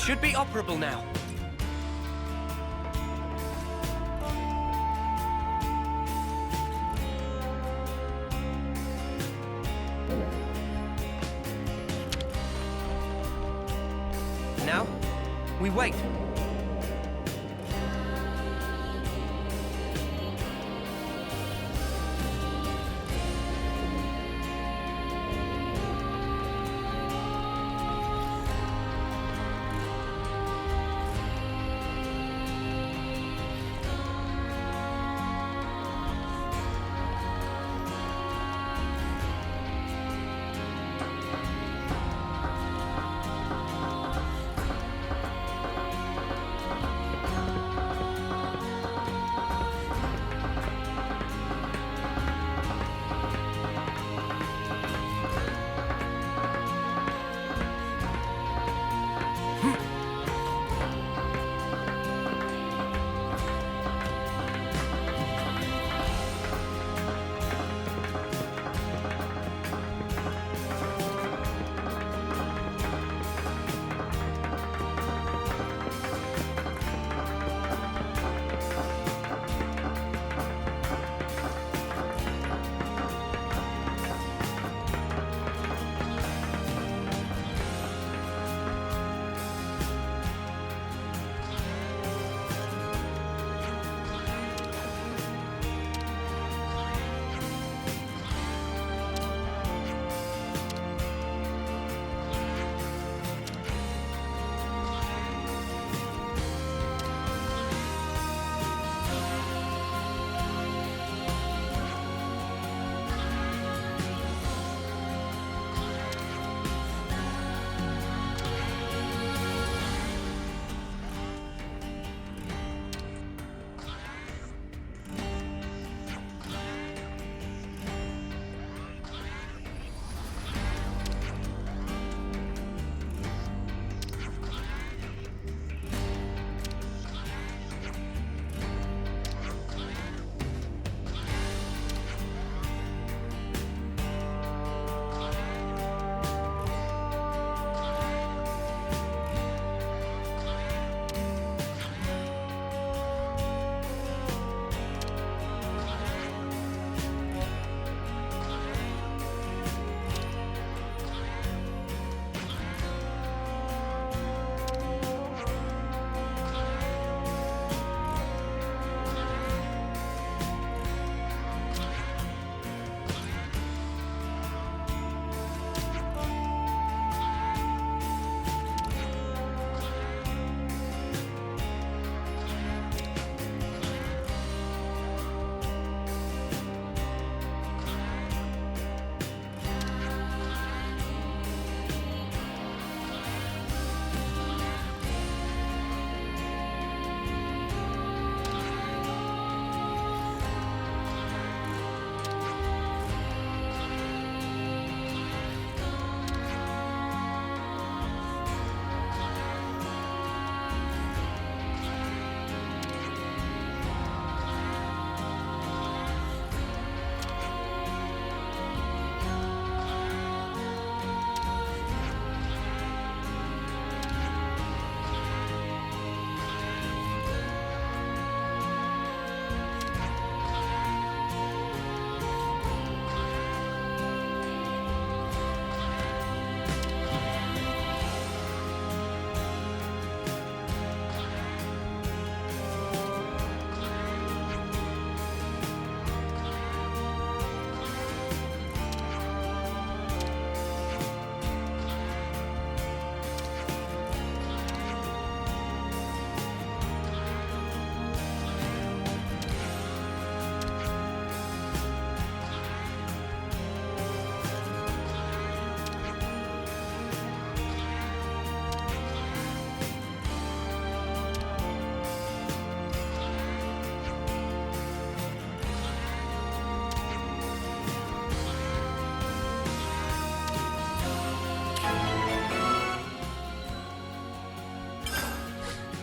should be operable now. Now, we wait.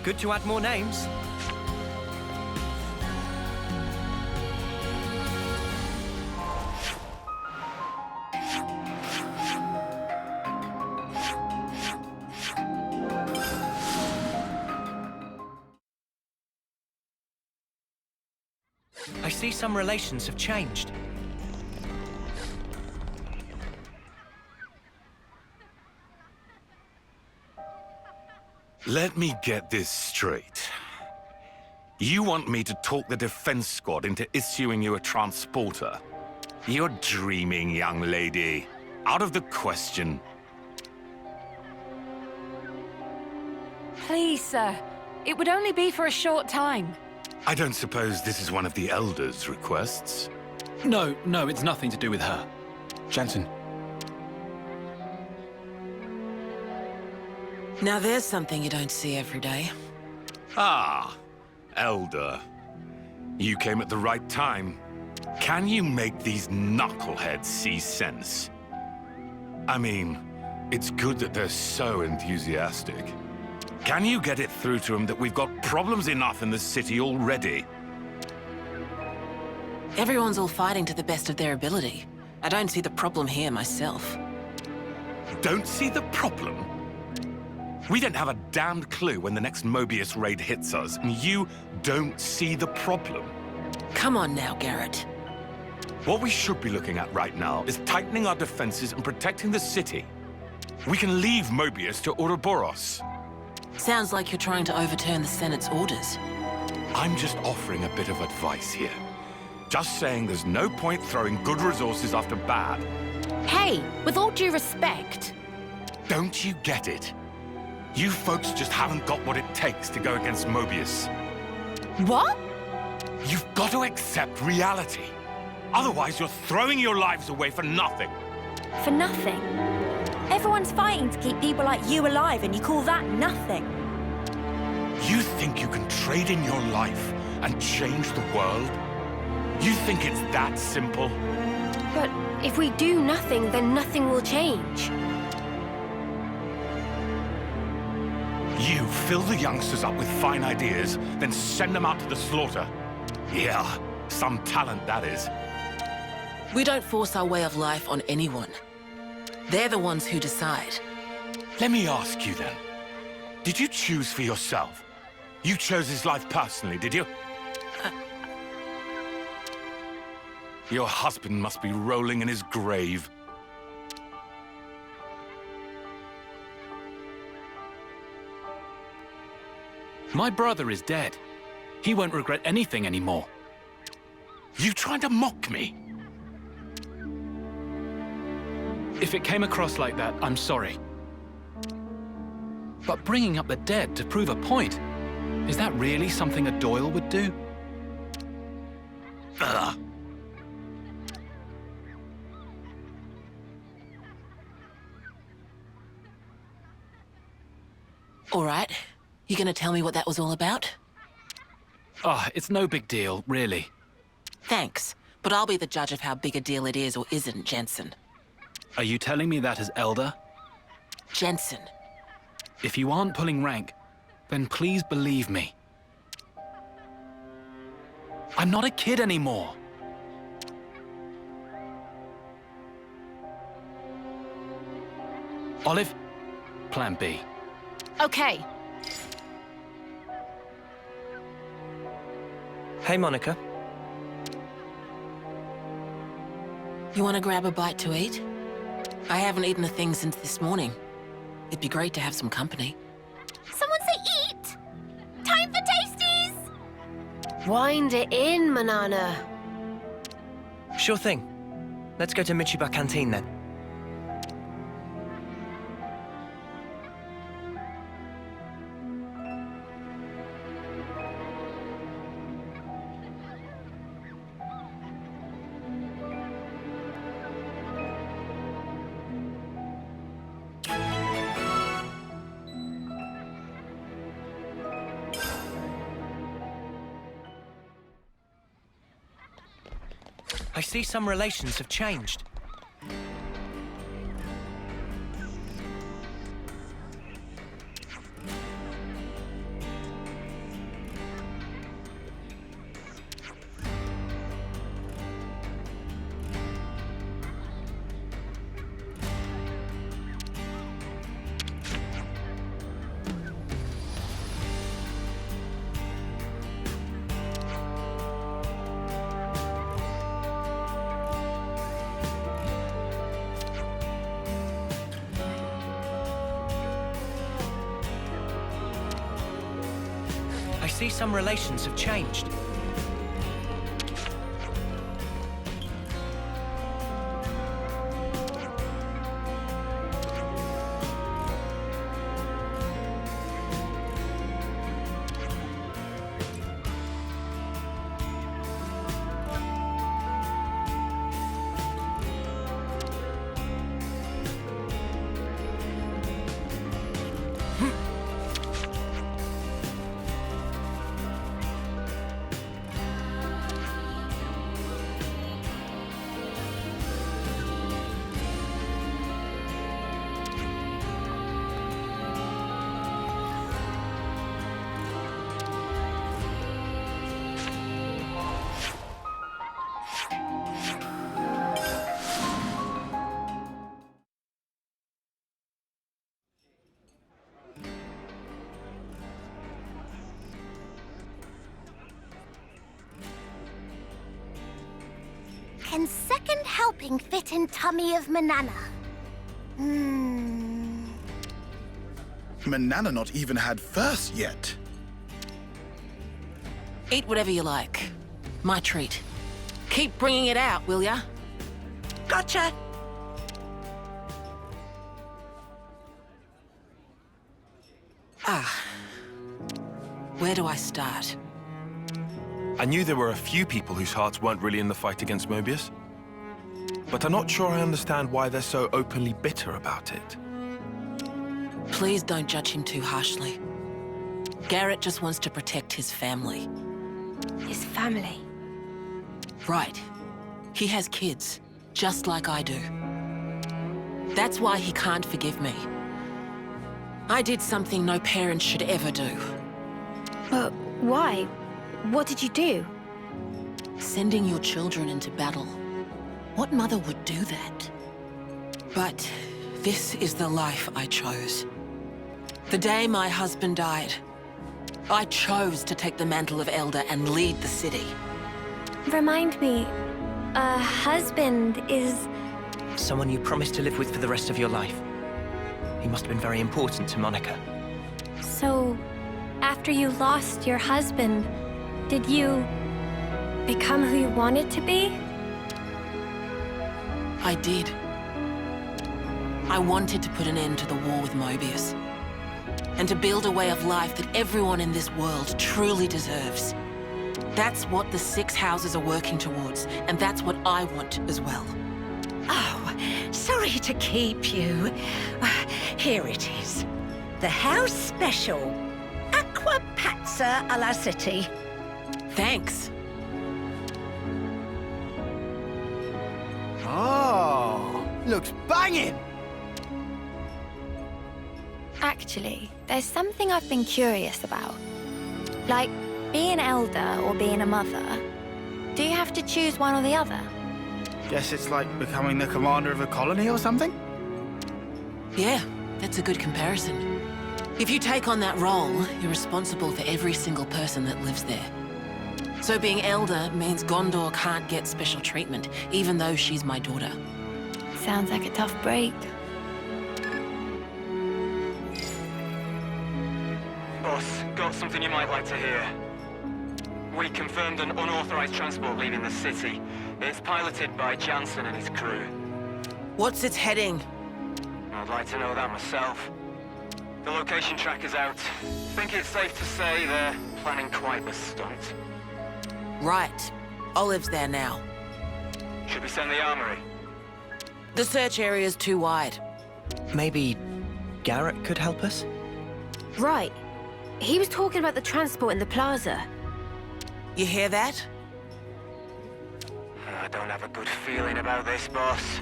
Good to add more names. I see some relations have changed. Let me get this straight. You want me to talk the defense squad into issuing you a transporter? You're dreaming, young lady. Out of the question. Please, sir. It would only be for a short time. I don't suppose this is one of the Elders' requests? No, it's nothing to do with her. Jensen. Now there's something you don't see every day. Ah, Elder. You came at the right time. Can you make these knuckleheads see sense? I mean, it's good that they're so enthusiastic. Can you get it through to them that we've got problems enough in the city already? Everyone's all fighting to the best of their ability. I don't see the problem here myself. Don't see the problem? We don't have a damned clue when the next Mobius raid hits us, and you don't see the problem. Come on now, Garrett. What we should be looking at right now is tightening our defenses and protecting the city. We can leave Mobius to Ouroboros. Sounds like you're trying to overturn the Senate's orders. I'm just offering a bit of advice here. Just saying there's no point throwing good resources after bad. Hey, with all due respect. Don't you get it? You folks just haven't got what it takes to go against Mobius. What? You've got to accept reality. Otherwise, you're throwing your lives away for nothing. For nothing? Everyone's fighting to keep people like you alive, and you call that nothing? You think you can trade in your life and change the world? You think it's that simple? But if we do nothing, then nothing will change. You fill the youngsters up with fine ideas, then send them out to the slaughter. Yeah, some talent that is. We don't force our way of life on anyone. They're the ones who decide. Let me ask you then. Did you choose for yourself? You chose his life personally, did you? Your husband must be rolling in his grave. My brother is dead. He won't regret anything anymore. You trying to mock me? If it came across like that, I'm sorry. But bringing up the dead to prove a point, is that really something a Doyle would do? Ugh. All right. You gonna tell me what that was all about? It's no big deal, really. Thanks, but I'll be the judge of how big a deal it is or isn't, Jensen. Are you telling me that as Elder? Jensen. If you aren't pulling rank, then please believe me. I'm not a kid anymore. Olive, Plan B. Okay. Hey, Monica. You wanna grab a bite to eat? I haven't eaten a thing since this morning. It'd be great to have some company. Someone say eat! Time for tasties! Wind it in, Manana. Sure thing. Let's go to Michiba Canteen then. I see some relations have changed. see some relations have changed. Can second helping fit in tummy of Manana? Manana not even had first yet. Eat whatever you like. My treat. Keep bringing it out, will ya? Gotcha. Where do I start? I knew there were a few people whose hearts weren't really in the fight against Mobius. But I'm not sure I understand why they're so openly bitter about it. Please don't judge him too harshly. Garrett just wants to protect his family. His family. Right. He has kids, just like I do. That's why he can't forgive me. I did something no parent should ever do. But why? What did you do? Sending your children into battle. What mother would do that? But this is the life I chose. The day my husband died, I chose to take the mantle of Elder and lead the city. Remind me, a husband is... Someone you promised to live with for the rest of your life. He must have been very important to Monica. So, after you lost your husband, did you become who you wanted to be? I did. I wanted to put an end to the war with Mobius. And to build a way of life that everyone in this world truly deserves. That's what the 6 houses are working towards, and that's what I want as well. Oh, sorry to keep you. Here it is. The house special. Aqua Pazza alla City. Thanks. Oh, looks banging! Actually, there's something I've been curious about. Like, being an elder or being a mother. Do you have to choose one or the other? Guess it's like becoming the commander of a colony or something? Yeah, that's a good comparison. If you take on that role, you're responsible for every single person that lives there. So being Elder means Gondor can't get special treatment, even though she's my daughter. Sounds like a tough break. Boss, got something you might like to hear. We confirmed an unauthorized transport leaving the city. It's piloted by Jansen and his crew. What's its heading? I'd like to know that myself. The location tracker's out. Think it's safe to say they're planning quite the stunt. Right. Olive's there now. Should we send the armory? The search area's too wide. Maybe Garrett could help us? Right. He was talking about the transport in the plaza. You hear that? I don't have a good feeling about this, boss.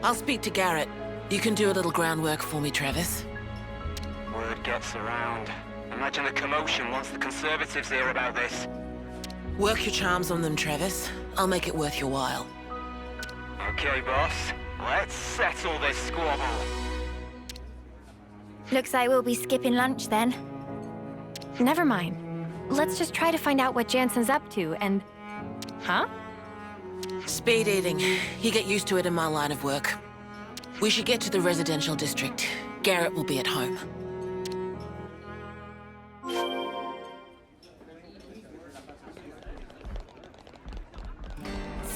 I'll speak to Garrett. You can do a little groundwork for me, Travis. Word gets around. Imagine the commotion once the Conservatives hear about this. Work your charms on them, Travis. I'll make it worth your while. Okay, boss. Let's settle this squabble. Looks like we'll be skipping lunch then. Never mind. Let's just try to find out what Jansen's up to and... Huh? Speed eating. You get used to it in my line of work. We should get to the residential district. Garrett will be at home.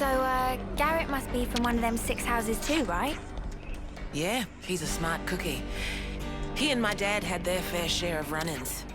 So, Garrett must be from one of them 6 houses too, right? Yeah, he's a smart cookie. He and my dad had their fair share of run-ins.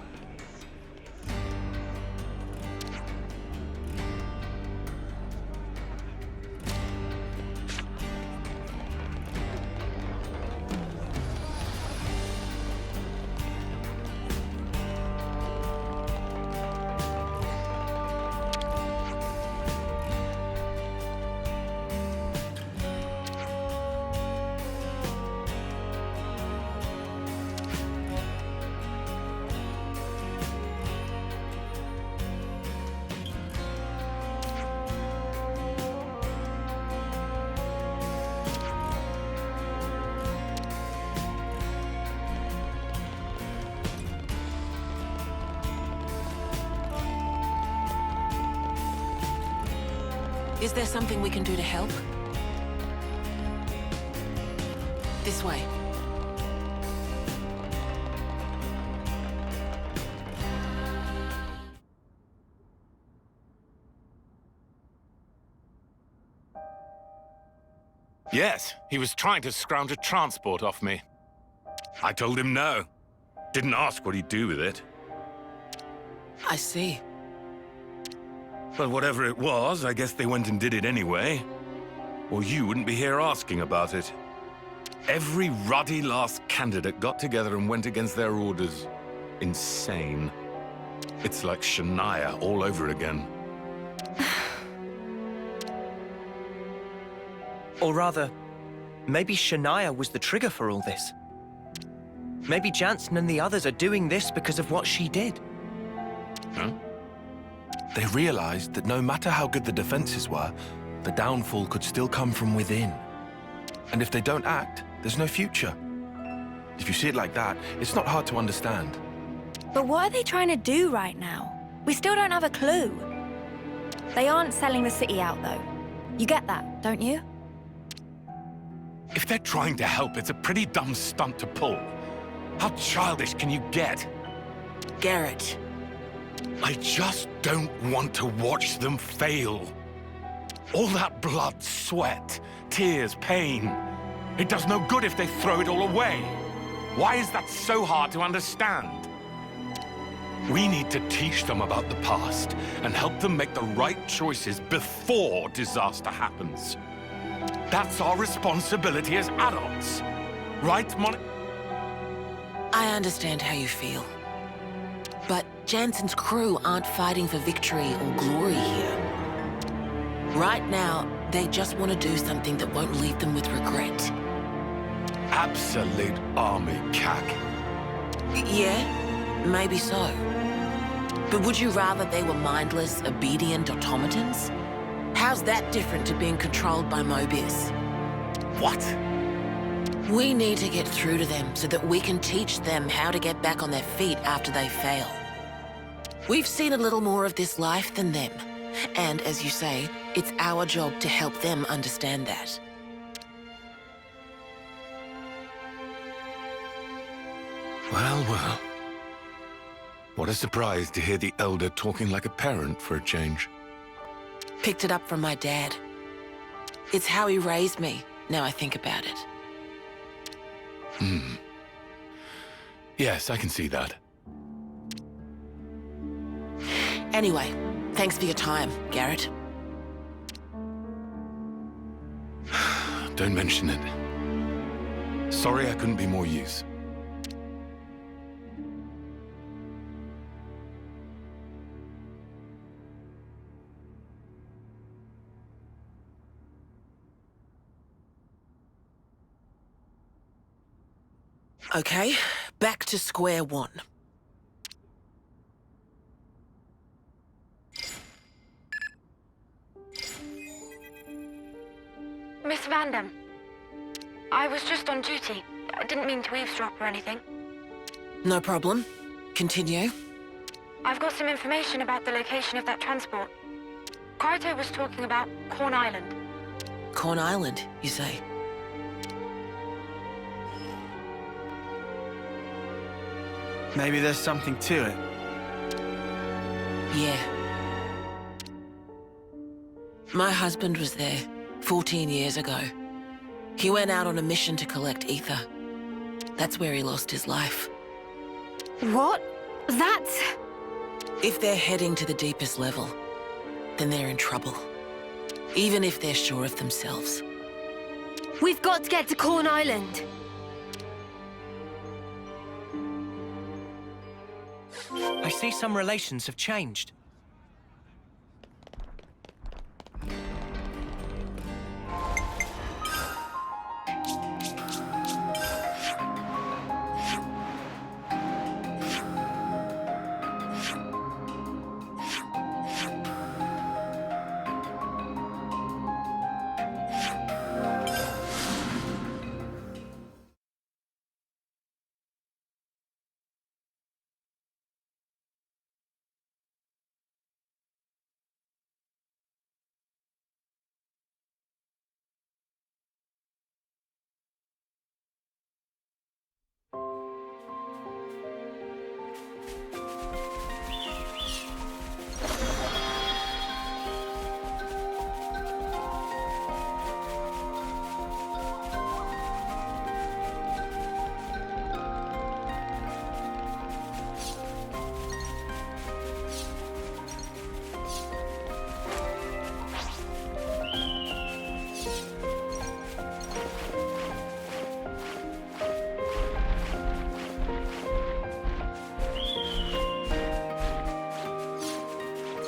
Is there something we can do to help? This way. Yes, he was trying to scrounge a transport off me. I told him no. Didn't ask what he'd do with it. I see. Well, whatever it was, I guess they went and did it anyway. Or you wouldn't be here asking about it. Every ruddy last candidate got together and went against their orders. Insane. It's like Shania all over again. Or rather, maybe Shania was the trigger for all this. Maybe Jansen and the others are doing this because of what she did. Huh? They realized that no matter how good the defenses were, the downfall could still come from within. And if they don't act, there's no future. If you see it like that, it's not hard to understand. But what are they trying to do right now? We still don't have a clue. They aren't selling the city out, though. You get that, don't you? If they're trying to help, it's a pretty dumb stunt to pull. How childish can you get? Garrett. I just don't want to watch them fail. All that blood, sweat, tears, pain. It does no good if they throw it all away. Why is that so hard to understand? We need to teach them about the past and help them make the right choices before disaster happens. That's our responsibility as adults. Right, I understand how you feel. But Jansen's crew aren't fighting for victory or glory here. Right now, they just want to do something that won't leave them with regret. Absolute army cack. Yeah, maybe so. But would you rather they were mindless, obedient automatons? How's that different to being controlled by Mobius? What? We need to get through to them so that we can teach them how to get back on their feet after they fail. We've seen a little more of this life than them. And as you say, it's our job to help them understand that. Well, well. What a surprise to hear the Elder talking like a parent for a change. Picked it up from my dad. It's how he raised me, now I think about it. Yes, I can see that. Anyway, thanks for your time, Garrett. Don't mention it. Sorry I couldn't be more use. Okay, back to square one. Miss Vandam, I was just on duty. I didn't mean to eavesdrop or anything. No problem. Continue. I've got some information about the location of that transport. Kaito was talking about Corn Island. Corn Island, you say? Maybe there's something to it. Yeah. My husband was there 14 years ago. He went out on a mission to collect ether. That's where he lost his life. What? That's... If they're heading to the deepest level, then they're in trouble. Even if they're sure of themselves. We've got to get to Corn Island. I see some relations have changed.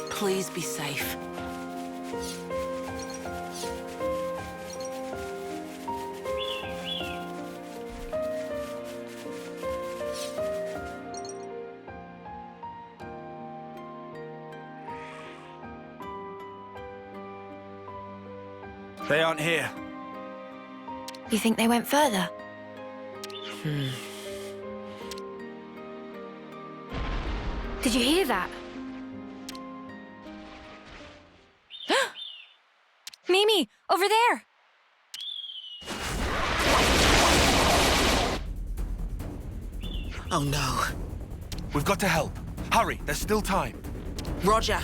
Please be safe. They aren't here. You think they went further? Did you hear that? Mimi, over there! Oh no. We've got to help. Hurry, there's still time. Roger.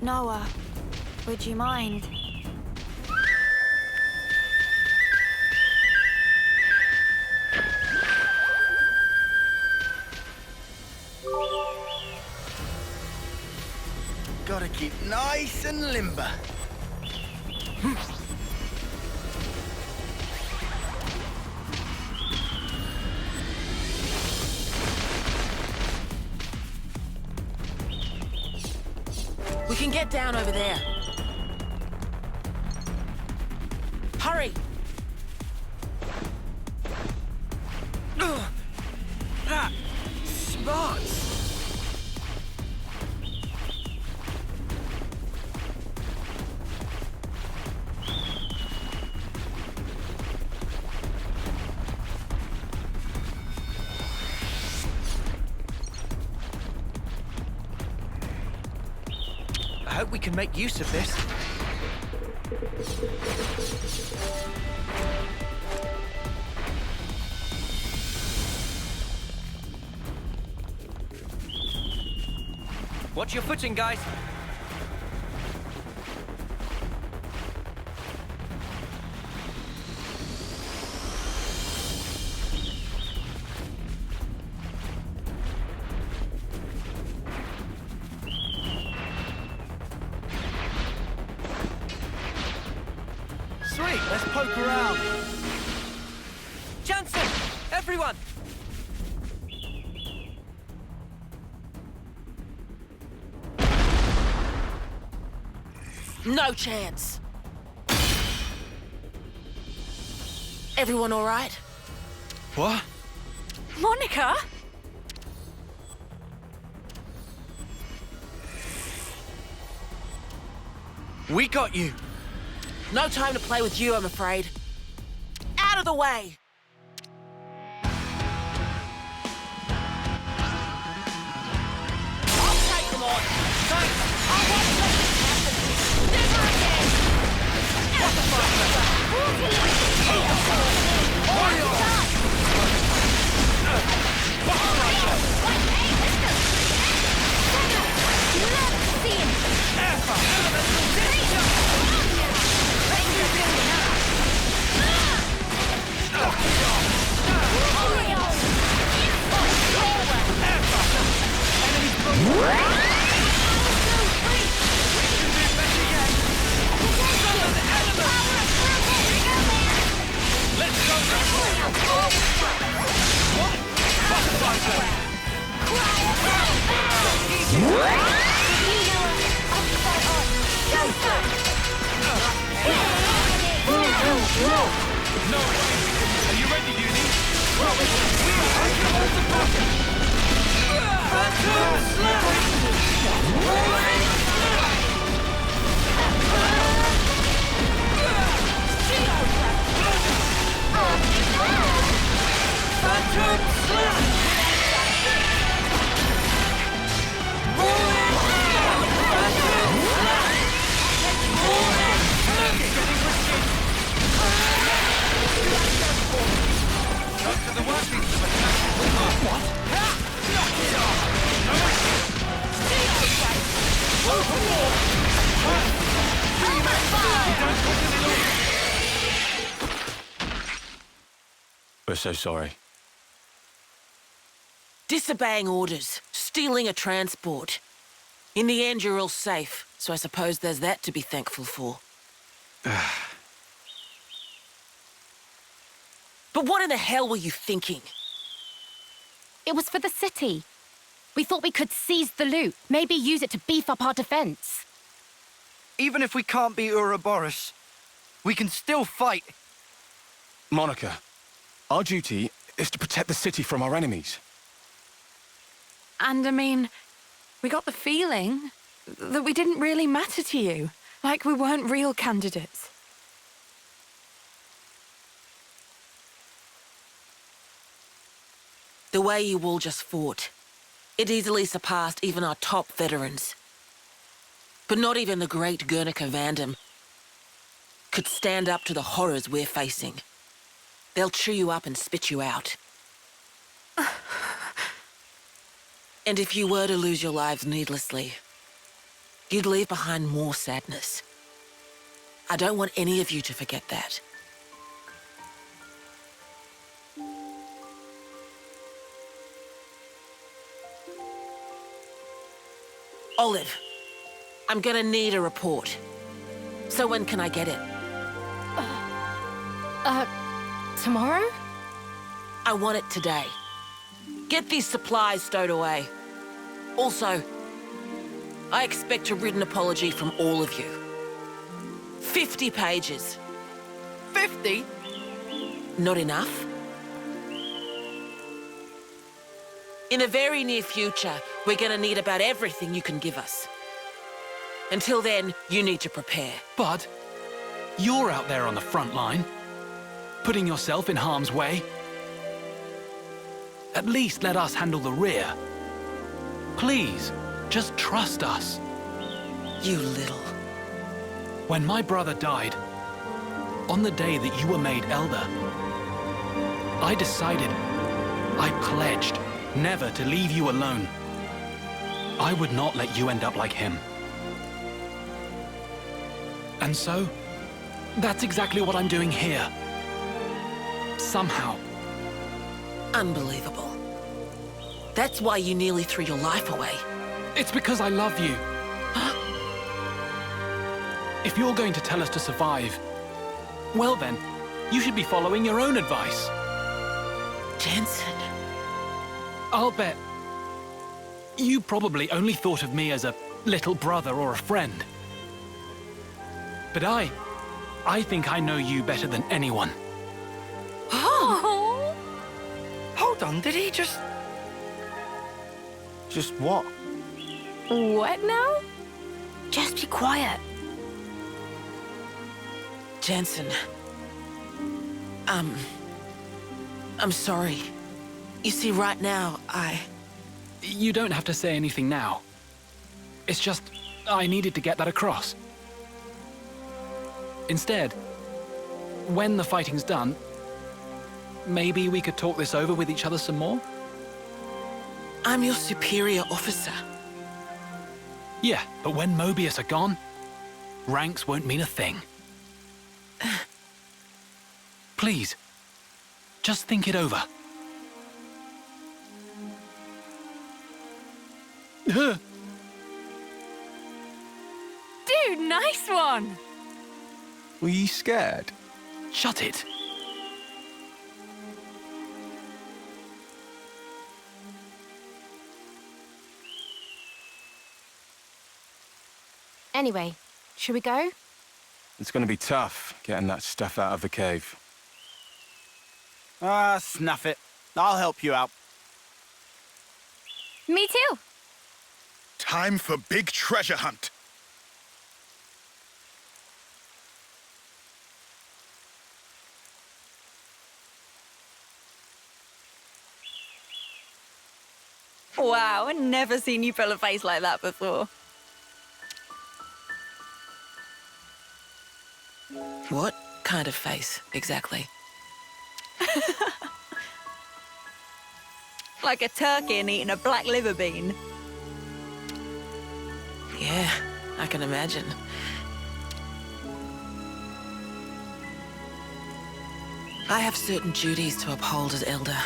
Noah, would you mind? Gotta keep nice and limber. We can get down over there. Hurry! Smart! I hope we can make use of this. Watch your footing, guys. Sweet, let's poke around. Jansen! Everyone! No chance. Everyone all right? What? Monica? We got you! No time to play with you, I'm afraid. Out of the way! I'll take them on! Thanks! I won't let this happen! Never again! Out of my way! We're so sorry. Disobeying orders, stealing a transport. In the end, you're all safe, so I suppose there's that to be thankful for. But what in the hell were you thinking? It was for the city. We thought we could seize the loot, maybe use it to beef up our defense. Even if we can't beat Ouroboros, we can still fight. Monica, our duty is to protect the city from our enemies. And I mean, we got the feeling that we didn't really matter to you. Like we weren't real candidates. The way you all just fought, it easily surpassed even our top veterans. But not even the great Guernica Vandam could stand up to the horrors we're facing. They'll chew you up and spit you out. And if you were to lose your lives needlessly, you'd leave behind more sadness. I don't want any of you to forget that. Olive, I'm gonna need a report. So when can I get it? Tomorrow? I want it today. Get these supplies stowed away. Also, I expect a written apology from all of you. 50 pages. 50? Not enough? In the very near future, we're gonna need about everything you can give us. Until then, you need to prepare. Bud, you're out there on the front line, putting yourself in harm's way. At least let us handle the rear. Please, just trust us. You little... When my brother died, on the day that you were made elder, I decided, I pledged, never to leave you alone. I would not let you end up like him. And so, that's exactly what I'm doing here. Somehow. Unbelievable. That's why you nearly threw your life away. It's because I love you. If you're going to tell us to survive, well then, you should be following your own advice. Jensen. I'll bet you probably only thought of me as a little brother or a friend. But I think I know you better than anyone. Oh! Hold on, did he just what? What now? Just be quiet. Jensen. I'm sorry. You see, right now, You don't have to say anything now. It's just, I needed to get that across. Instead, when the fighting's done, maybe we could talk this over with each other some more? I'm your superior officer. Yeah, but when Mobius are gone, ranks won't mean a thing. Please, just think it over. Dude, nice one! Were you scared? Shut it. Anyway, should we go? It's gonna be tough, getting that stuff out of the cave. Snuff it. I'll help you out. Me too. Time for big treasure hunt. Wow, I've never seen you pull a face like that before. What kind of face, exactly? Like a turkey and eating a black liver bean. Yeah, I can imagine. I have certain duties to uphold as Elder.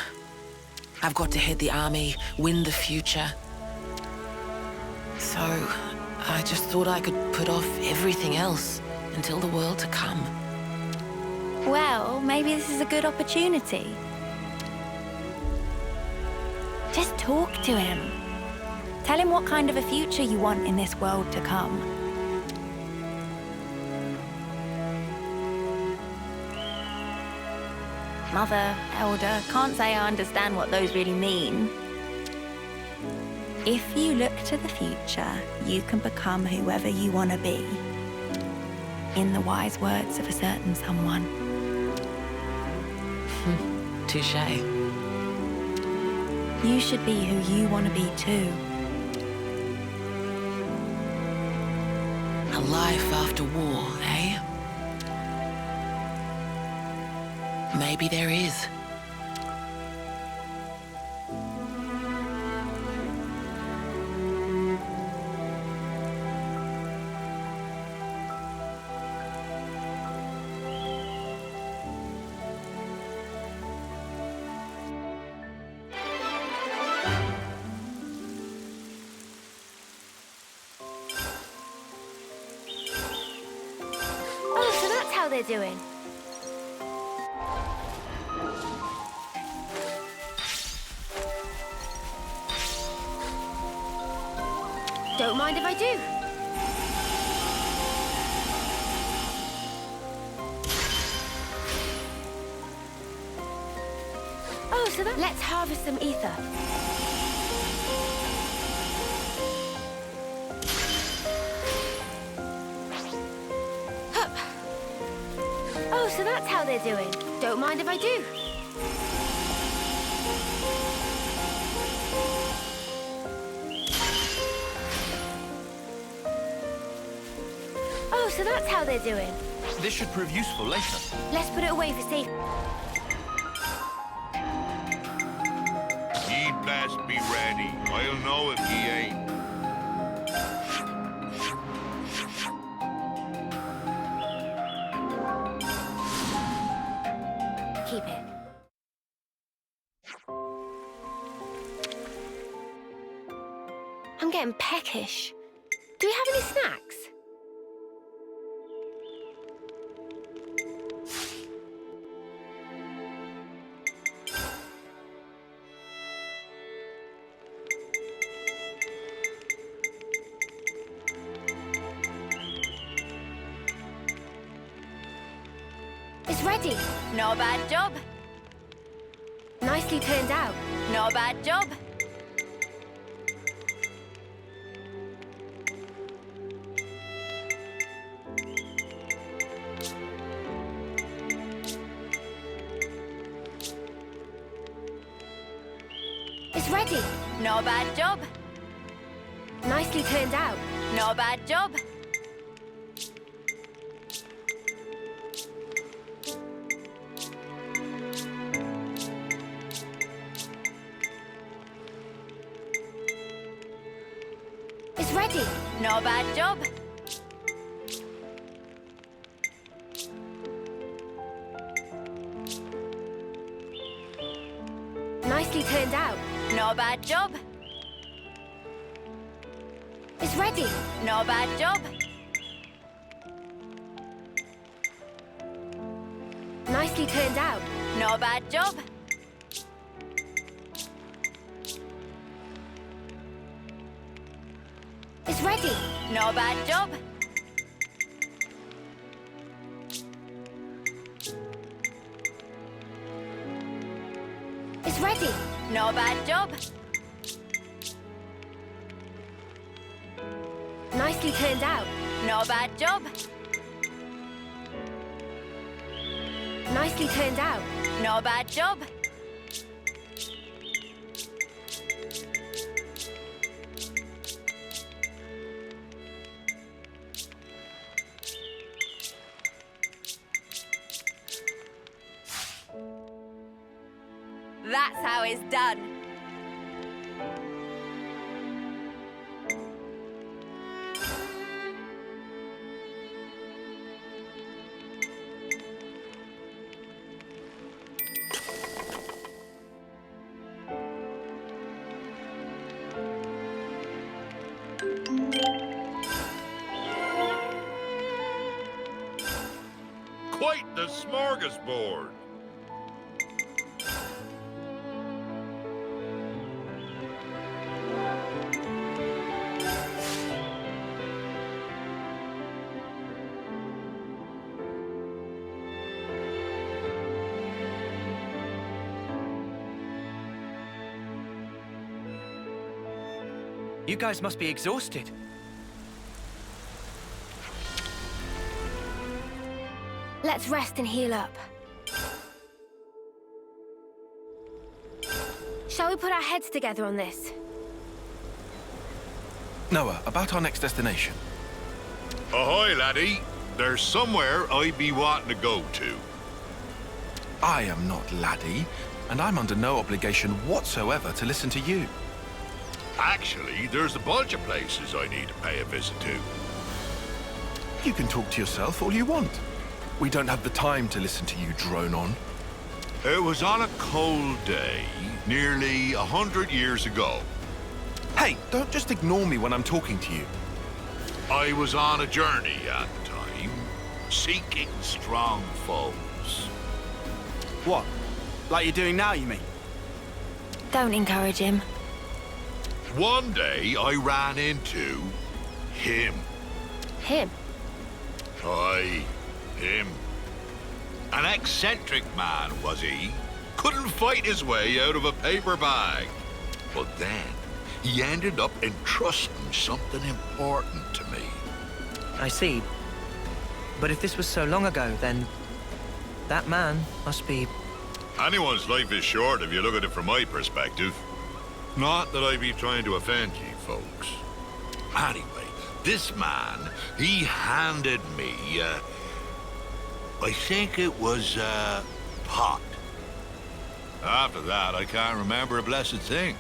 I've got to head the army, win the future. So, I just thought I could put off everything else until the world to come. Well, maybe this is a good opportunity. Just talk to him. Tell him what kind of a future you want in this world to come. Mother, Elder, can't say I understand what those really mean. If you look to the future, you can become whoever you want to be. In the wise words of a certain someone. Touché. You should be who you want to be too. A life after war, eh? Maybe there is. Oh, so that's how they're doing. Don't mind if I do. Oh, so that... Let's harvest some ether. Hup. Oh, so that's how they're doing. Don't mind if I do. Oh, so that's how they're doing. This should prove useful later. Let's put it away for safety. Ye best be ready. I'll know if ye ain't. Keep it. I'm getting peckish. Do we have any snacks? It's ready. Not a bad job. Nicely turned out. Not a bad job. It's ready. Not a bad job. Nicely turned out. Not a bad job. It's ready. Not a bad job. Nicely turned out. Not a bad job. It's ready. Not a bad job. Nicely turned out. Not a bad job. It's ready. Not a bad job. It's ready. Not a bad job. Nicely turned out. Not a bad job. Nicely turned out. Not a bad job. That's how it's done. Quite the smorgasbord. You guys must be exhausted. Let's rest and heal up. Shall we put our heads together on this? Noah, about our next destination. Ahoy, laddie. There's somewhere I be wanting to go to. I am not laddie, and I'm under no obligation whatsoever to listen to you. Actually, there's a bunch of places I need to pay a visit to. You can talk to yourself all you want. We don't have the time to listen to you drone on. It was on a cold day, nearly 100 years ago. Hey, don't just ignore me when I'm talking to you. I was on a journey at the time, seeking strong foes. What? Like you're doing now, you mean? Don't encourage him. One day, I ran into him. Him? Aye, him. An eccentric man, was he? Couldn't fight his way out of a paper bag. But then, he ended up entrusting something important to me. I see. But if this was so long ago, then that man must be... Anyone's life is short if you look at it from my perspective. Not that I be trying to offend you folks. Anyway, this man, he handed me, I think it was a pot. After that, I can't remember a blessed thing.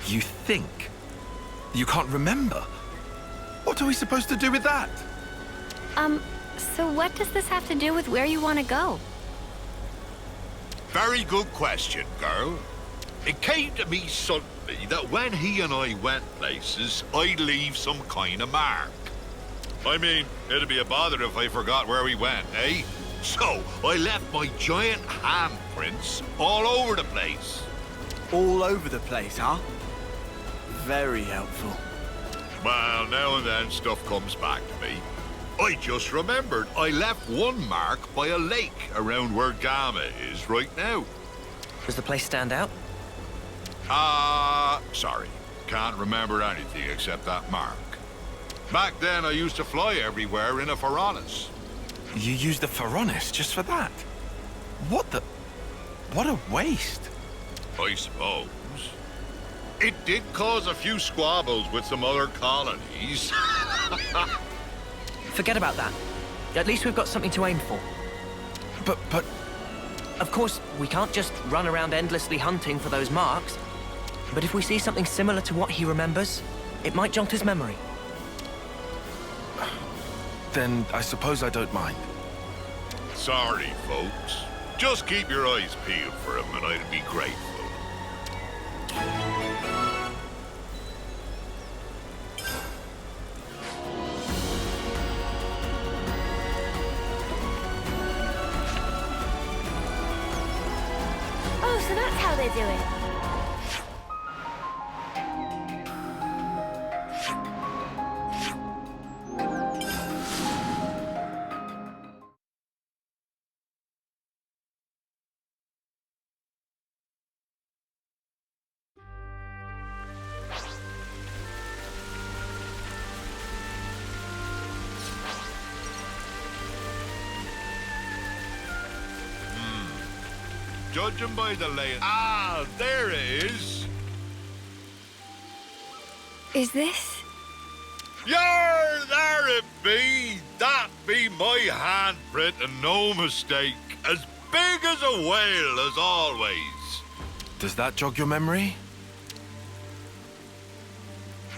You think? You can't remember? What are we supposed to do with that? So what does this have to do with where you want to go? Very good question, girl. It came to me suddenly that when he and I went places, I'd leave some kind of mark. I mean, it'd be a bother if I forgot where we went, eh? So, I left my giant handprints all over the place. All over the place, huh? Very helpful. Well, now and then stuff comes back to me. I just remembered I left one mark by a lake around where Gamma is right now. Does the place stand out? Sorry. Can't remember anything except that mark. Back then, I used to fly everywhere in a Pharaonis. You used the Pharaonis just for that? What the... What a waste. I suppose. It did cause a few squabbles with some other colonies. Forget about that. At least we've got something to aim for. But... Of course, we can't just run around endlessly hunting for those marks. But if we see something similar to what he remembers, it might jog his memory. Then I suppose I don't mind. Sorry, folks. Just keep your eyes peeled for him and I'd be grateful. Oh, so that's how they do it. Judging by the layout. Ah, there it is. Is this? Yar, there it be. That be my handprint and no mistake. As big as a whale as always. Does that jog your memory?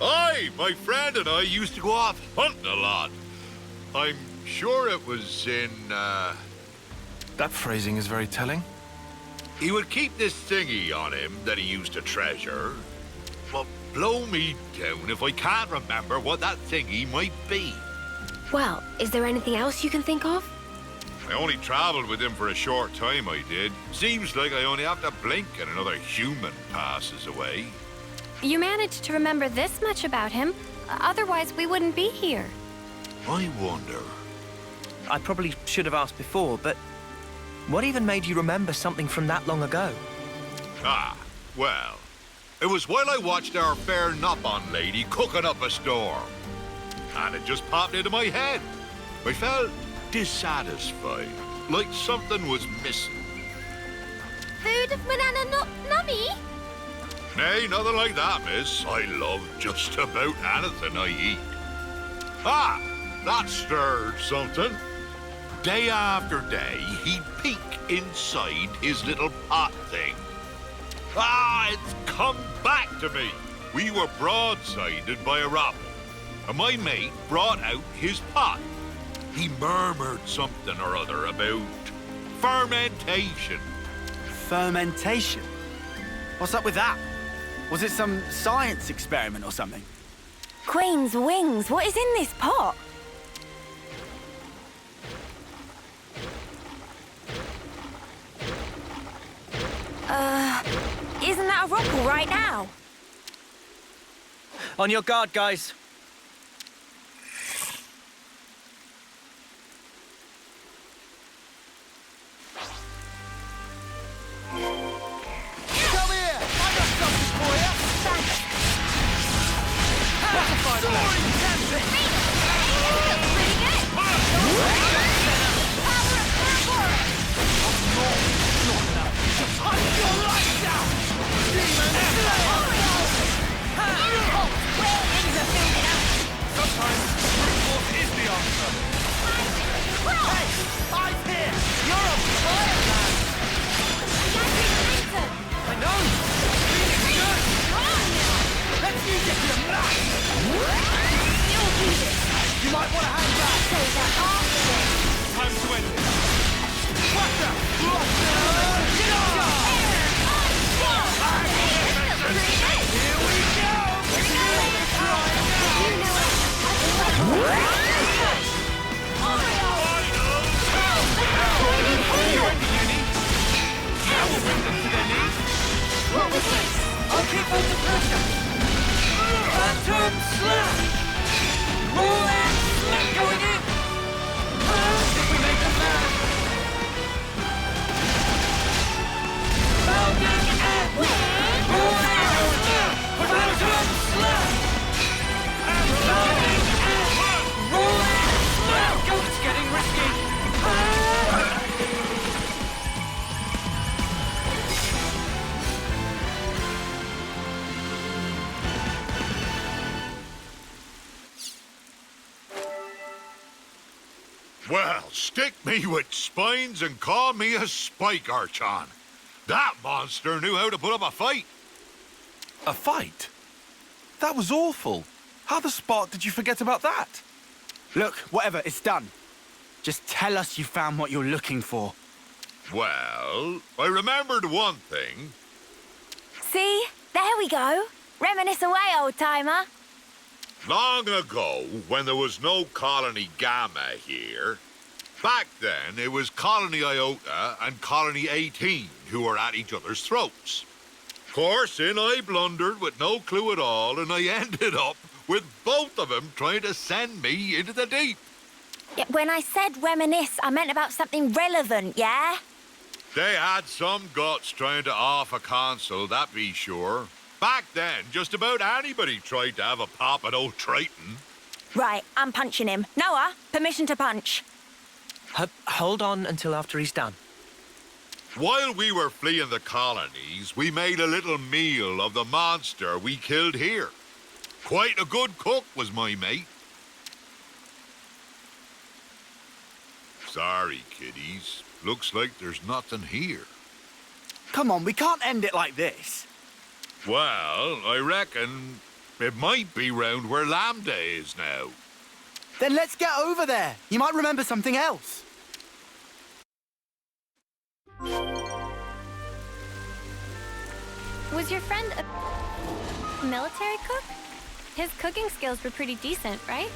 Aye, my friend and I used to go off hunting a lot. I'm sure it was in, That phrasing is very telling. He would keep this thingy on him that he used to treasure. But blow me down if I can't remember what that thingy might be. Well, is there anything else you can think of? I only traveled with him for a short time, I did. Seems like I only have to blink and another human passes away. You managed to remember this much about him. Otherwise, we wouldn't be here. I wonder. I probably should have asked before, but what even made you remember something from that long ago? Ah, well, it was while I watched our fair Nop-on lady cooking up a storm. And it just popped into my head. I felt dissatisfied, like something was missing. Food of banana nummy? Nay, nothing like that, miss. I love just about anything I eat. Ah, that stirred something. Day after day, he'd peek inside his little pot thing. Ah, it's come back to me. We were broadsided by a robin, and my mate brought out his pot. He murmured something or other about fermentation. Fermentation? What's up with that? Was it some science experiment or something? Queen's wings, what is in this pot? Isn't that a rockel right now? On your guard, guys. Come here! I got something for you! Thanks! Soaring tempest! Pretty good! Power of Thur! Not enough! Hunt your lights out! Demon Slayer! Well, things are building up! Sometimes brute force is the answer! Hey! Eyes here! You're a fireman! I know! Feeling good! Let's use it to max! You'll do this! You might want to hang back! Save that after this! Time to end it! Cluster! Get on! Here we go! What was this? I'll keep under pressure! Phantom Slap! Roll and slap going in! Did we make a man? Bounding and roll and slap! Phantom Slap! And bounding and roll and slap! Go, it's getting risky! Well, stick me with spines and call me a spike archon. That monster knew how to put up a fight. A fight? That was awful. How the spot did you forget about that? Look, whatever, it's done. Just tell us you found what you're looking for. Well, I remembered one thing. See? There we go. Reminisce away, old-timer. Long ago, when there was no colony Gamma here, Back then, it was Colony Iota and Colony 18 who were at each other's throats. Of course, in I blundered with no clue at all, and I ended up with both of them trying to send me into the deep. Yeah, when I said reminisce, I meant about something relevant, yeah? They had some guts trying to off a console, that be sure. Back then, just about anybody tried to have a pop at old Triton. Right, I'm punching him. Noah, permission to punch. Hold on until after he's done. While we were fleeing the colonies, we made a little meal of the monster we killed here. Quite a good cook was my mate. Sorry, kiddies. Looks like there's nothing here. Come on, we can't end it like this. Well, I reckon it might be round where Lambda is now. Then let's get over there. You might remember something else. Was your friend a military cook? His cooking skills were pretty decent, right?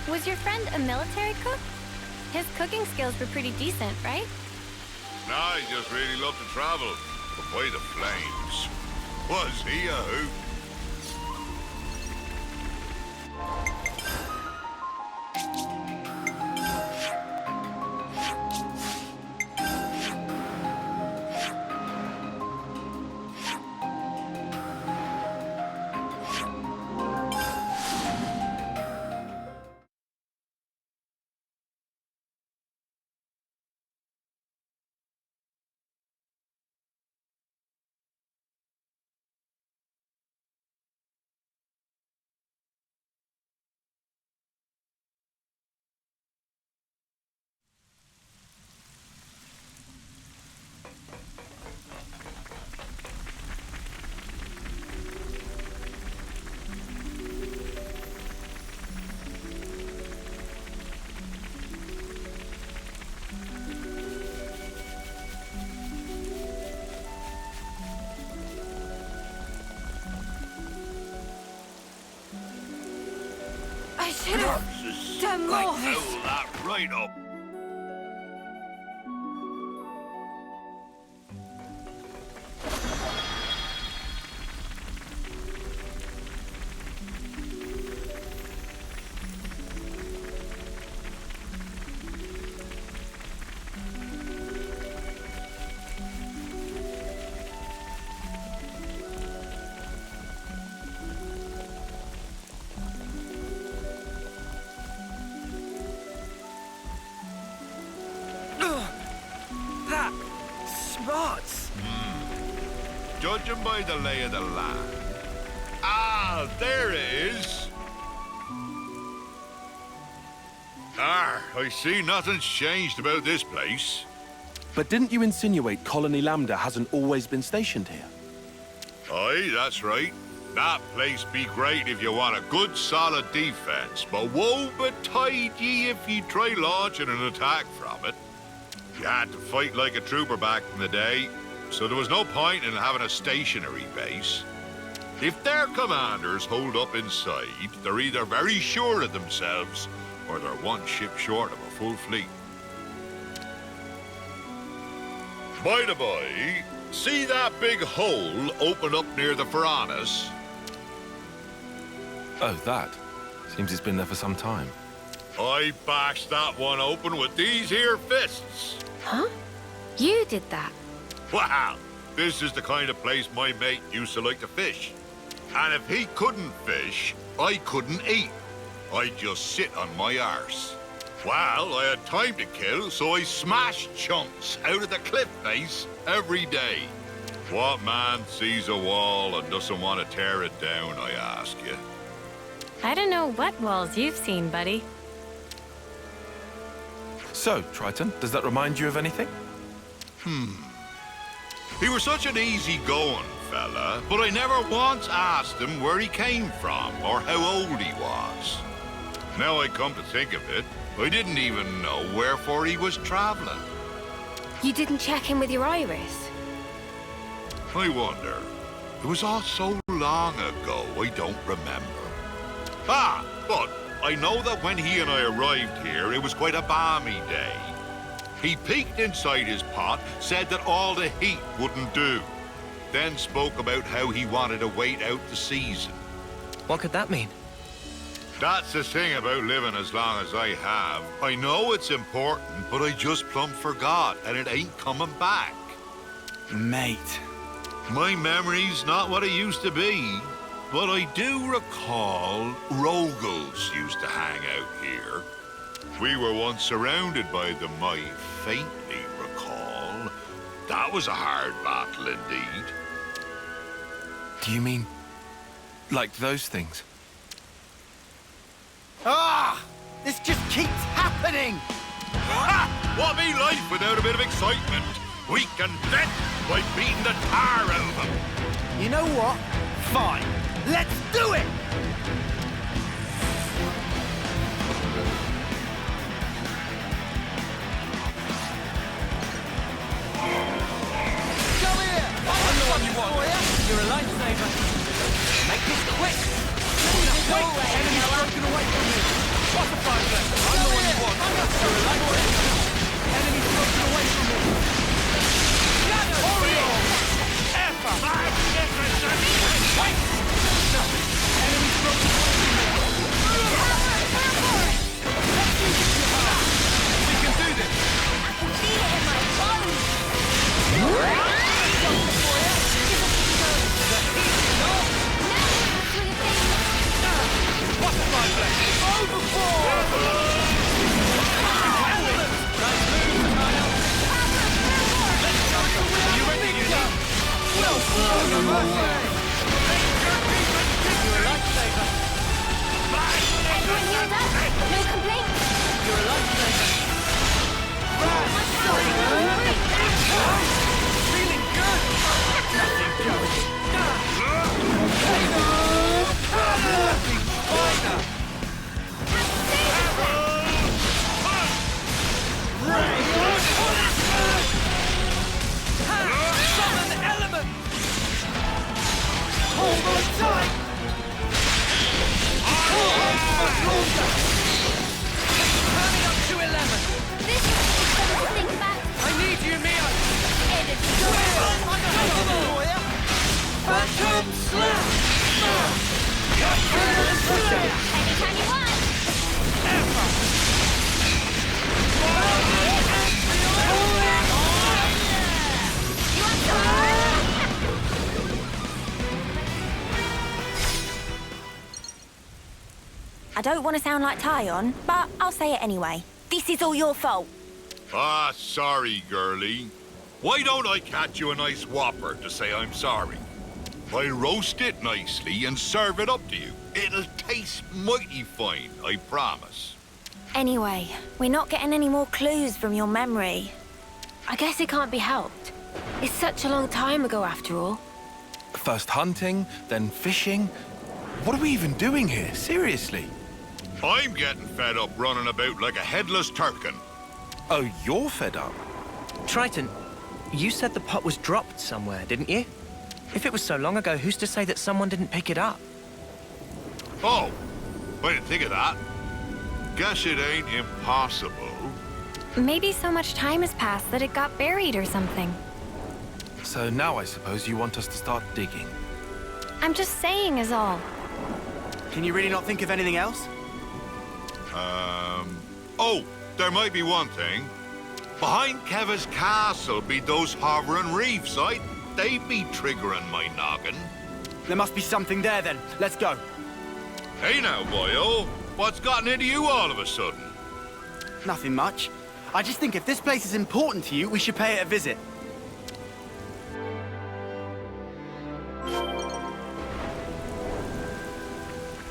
Was your friend a military cook? His cooking skills were pretty decent, right? No, he just really loved to travel. But by the flames, was he a hoot? I should have done more. Fill that right up. Spots. Judging by the lay of the land. Ah, there it is. I see nothing's changed about this place. But didn't you insinuate Colony Lambda hasn't always been stationed here? Aye, that's right. That place be great if you want a good solid defense, but woe betide ye if you try launching an attack from it. You had to fight like a trooper back in the day, so there was no point in having a stationary base. If their commanders hold up inside, they're either very sure of themselves, or they're one ship short of a full fleet. By the by, see that big hole open up near the Piranhas? Oh, that. Seems it's been there for some time. I bashed that one open with these here fists. Huh? You did that? Wow, this is the kind of place my mate used to like to fish. And if he couldn't fish, I couldn't eat. I'd just sit on my arse. Well, I had time to kill, so I smashed chunks out of the cliff face every day. What man sees a wall and doesn't want to tear it down, I ask you? I don't know what walls you've seen, buddy. So, Triton, does that remind you of anything? He was such an easy-going fella, but I never once asked him where he came from or how old he was. Now I come to think of it, I didn't even know wherefore he was traveling. You didn't check in with your iris? I wonder. It was all so long ago, I don't remember. Ah, but I know that when he and I arrived here, it was quite a balmy day. He peeked inside his pot, said that all the heat wouldn't do, then spoke about how he wanted to wait out the season. What could that mean? That's the thing about living as long as I have. I know it's important, but I just plumb forgot, and it ain't coming back. Mate. My memory's not what it used to be, but I do recall Rogals used to hang out here. We were once surrounded by them, I faintly recall. That was a hard battle indeed. Do you mean like those things? Ah! This just keeps happening! Ha! What be life without a bit of excitement? We can bet by beating the tar out of them. You know what? Fine. Let's do it! Come here! I'm the one you want. You're a lifesaver. Make this quick! Wait! Enemy's broken away from me! What's the fire left? I'm the one you want. You're a lifesaver. Enemy's broken away from me! Oreo! Effa! Wait! No! Enemy's broken away from me! Let's use it to hard! We can do this! I can feel it in my bones! What's the fire left? Overboard! You ready, Unity? We'll blow them away! You're a lifesaver. Everyone hear that? No complaints? You're a lifesaver. Feeling good! Nothing going. Nothing finer! Summon element! Hold on tight! Turn it up to 11! This is something back. I need you, Mia! Energy. Unstoppable! Phantom Slap! Anytime you want. You want some? I don't want to sound like Tyon, but I'll say it anyway. This is all your fault. Ah, sorry, girlie. Why don't I catch you a nice whopper to say I'm sorry? I'll roast it nicely and serve it up to you. It'll taste mighty fine, I promise. Anyway, we're not getting any more clues from your memory. I guess it can't be helped. It's such a long time ago after all. First hunting, then fishing. What are we even doing here? Seriously? I'm getting fed up running about like a headless turkin. Oh, you're fed up? Triton, you said the pot was dropped somewhere, didn't you? If it was so long ago, who's to say that someone didn't pick it up? Oh, I didn't think of that. Guess it ain't impossible. Maybe so much time has passed that it got buried or something. So now I suppose you want us to start digging. I'm just saying is all. Can you really not think of anything else? Oh, there might be one thing. Behind Keva's castle be those hovering reefs, right? They be triggering my noggin. There must be something there then. Let's go. Hey now, boyo. What's gotten into you all of a sudden? Nothing much. I just think if this place is important to you, we should pay it a visit.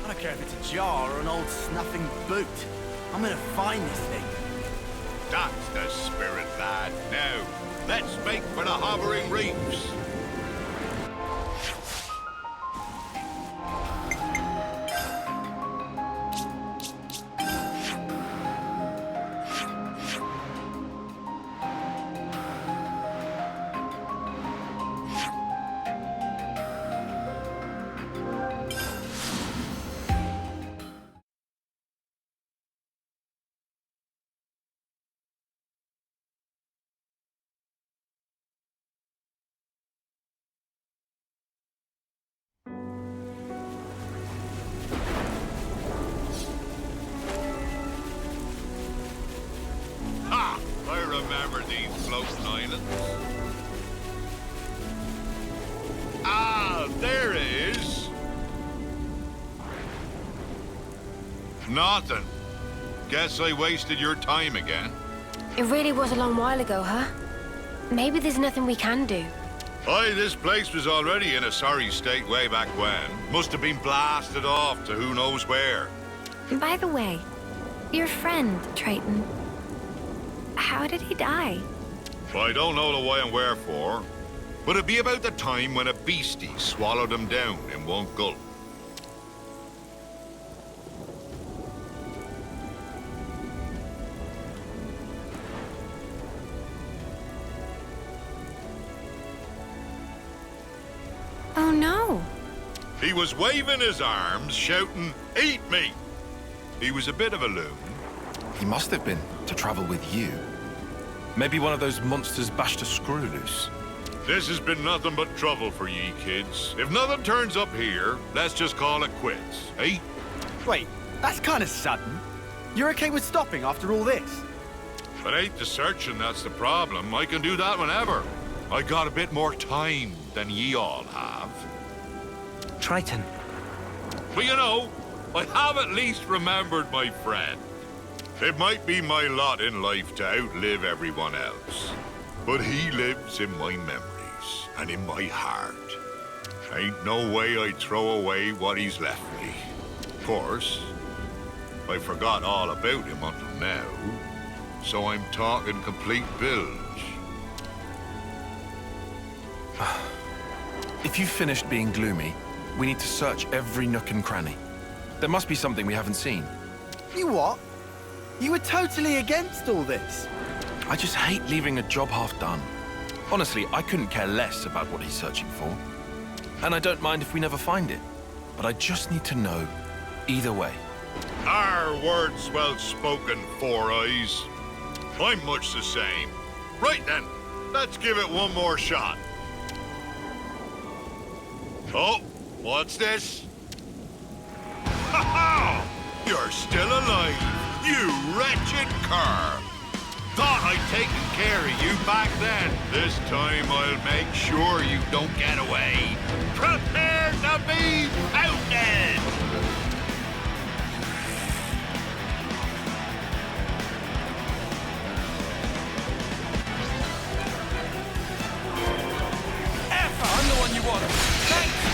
I don't care if it's a jar or an old snuffing boot. I'm gonna find this thing. That's the spirit, lad. Now, let's make for the hovering reefs. remember these floating islands. Ah, there it is. Nothing. Guess I wasted your time again. It really was a long while ago, huh? Maybe there's nothing we can do. Aye, this place was already in a sorry state way back when. Must have been blasted off to who knows where. By the way, your friend, Triton, how did he die? I don't know the why and wherefore, but it'd be about the time when a beastie swallowed him down in one gulp. Oh no! He was waving his arms, shouting, "Eat me!" He was a bit of a loon. He must have been, to travel with you. Maybe one of those monsters bashed a screw loose. This has been nothing but trouble for ye kids. If nothing turns up here, let's just call it quits, eh? Wait, that's kind of sudden. You're okay with stopping after all this? It ain't the searching that's the problem. I can do that whenever. I got a bit more time than ye all have. Triton. But you know, I have at least remembered my friend. It might be my lot in life to outlive everyone else, but he lives in my memories and in my heart. Ain't no way I'd throw away what he's left me. Of course, I forgot all about him until now, so I'm talking complete bilge. If you've finished being gloomy, we need to search every nook and cranny. There must be something we haven't seen. You what? You were totally against all this. I just hate leaving a job half done. Honestly, I couldn't care less about what he's searching for. And I don't mind if we never find it. But I just need to know either way. Our words well spoken, Four Eyes. I'm much the same. Right then, let's give it one more shot. Oh, what's this? Ha ha! You're still alive, you wretched cur! Thought I'd taken care of you back then. This time I'll make sure you don't get away. Prepare to be outed! I'm the one you want. Thanks.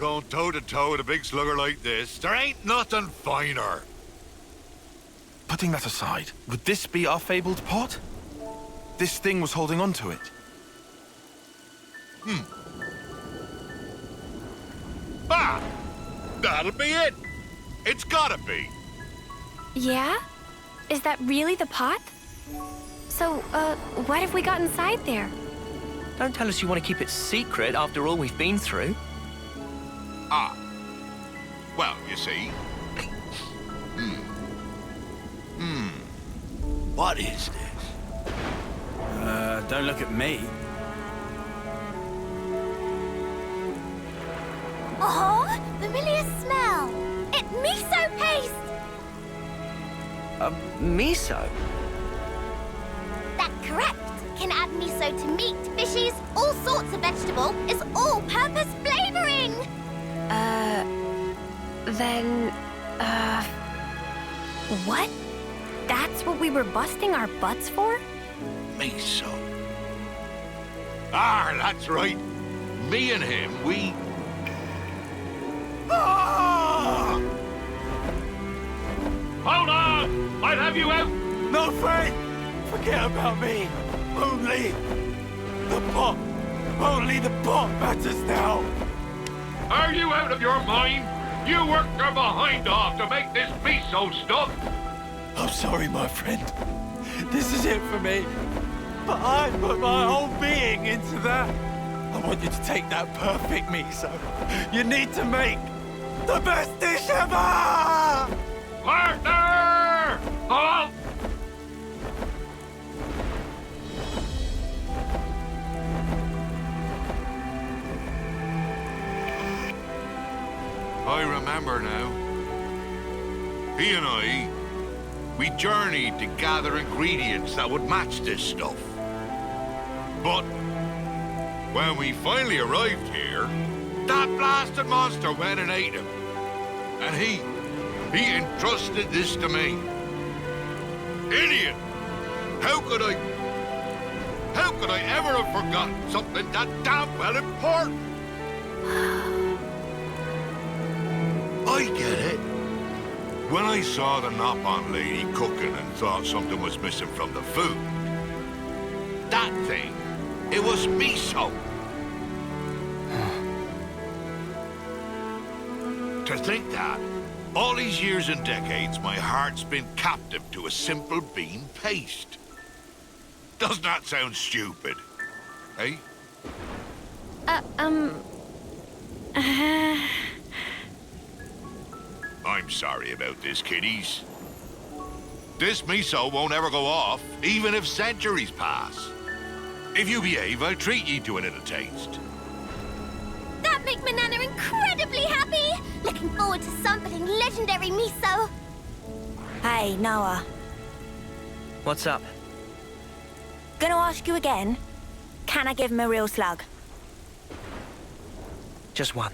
Going toe-to-toe with a big slugger like this, there ain't nothing finer. Putting that aside, would this be our fabled pot? This thing was holding on to it. That'll be it. It's gotta be. Yeah? Is that really the pot? So, what have we got inside there? Don't tell us you want to keep it secret after all we've been through. Well, you see. What is this? Don't look at me. Oh, familiar smell. It's miso paste. Miso? That's correct. Can add miso to meat, fishes, all sorts of vegetable. It's all-purpose flavoring. What? That's what we were busting our butts for? Miso. That's right. Me and him, we... Hold on! I'll have you out! No, Frank! Forget about me. Only the pot. Only the pot matters now. Are you out of your mind? You worked your behind off to make this miso stuff! I'm sorry, my friend. This is it for me. But I put my whole being into that. I want you to take that perfect miso. You need to make the best dish ever! Partner! Halt! I remember now. He and I, we journeyed to gather ingredients that would match this stuff. But when we finally arrived here, that blasted monster went and ate him. And he entrusted this to me. Idiot! How could I ever have forgotten something that damn well important? I get it. When I saw the Nopon lady cooking and thought something was missing from the food, that thing, it was miso. To think that, all these years and decades, my heart's been captive to a simple bean paste. Doesn't that sound stupid? Eh? I'm sorry about this, kiddies. This miso won't ever go off, even if centuries pass. If you behave, I'll treat ye to a little taste. That makes my Nana incredibly happy. Looking forward to sampling legendary miso. Hey, Noah. What's up? Gonna ask you again. Can I give him a real slug? Just one.